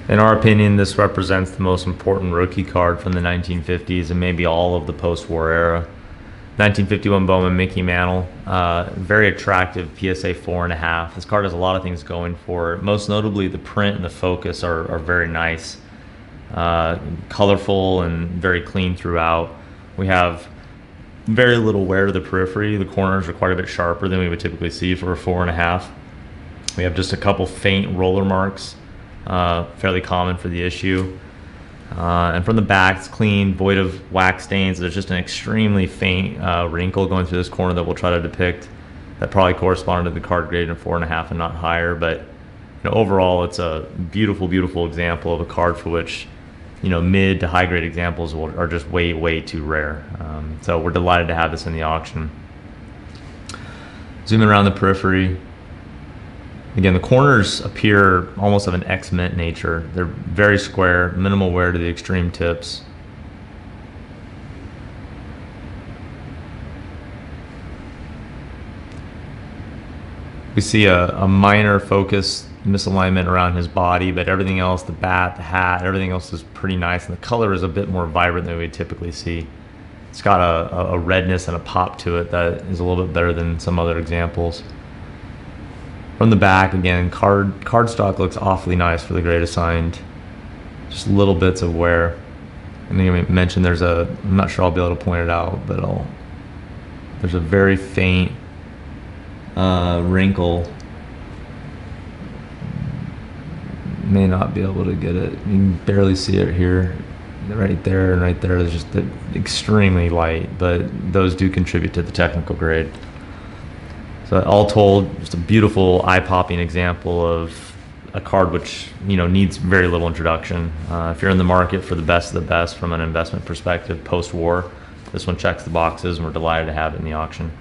In our opinion, this represents the most important rookie card from the 1950s and maybe all of the post-war era. 1951 Bowman Mickey Mantle, very attractive PSA 4.5. This card has a lot of things going for it. Most notably, the print and the focus are very nice, colorful and very clean throughout. We have very little wear to the periphery. The corners are quite a bit sharper than we would typically see for a 4.5. We have just a couple faint roller marks, fairly common for the issue. And from the back, it's clean, void of wax stains. There's just an extremely faint wrinkle going through this corner that we'll try to depict. That probably corresponded to the card grade in 4.5 and not higher. But overall, it's a beautiful, beautiful example of a card for which mid to high grade examples are just way, way too rare. So we're delighted to have this in the auction. Zooming around the periphery. Again, the corners appear almost of an X-mint nature. They're very square, minimal wear to the extreme tips. We see a minor focus misalignment around his body, but everything else, the bat, the hat, everything else is pretty nice, and the color is a bit more vibrant than we typically see. It's got a redness and a pop to it that is a little bit better than some other examples. From the back, again, cardstock looks awfully nice for the grade assigned. Just little bits of wear. And then you mentioned I'm not sure I'll be able to point it out, but there's a very faint wrinkle. May not be able to get it. You can barely see it here. Right there and right there is just extremely light, but those do contribute to the technical grade. So all told, just a beautiful, eye-popping example of a card which needs very little introduction. If you're in the market for the best of the best from an investment perspective post-war, this one checks the boxes, and we're delighted to have it in the auction.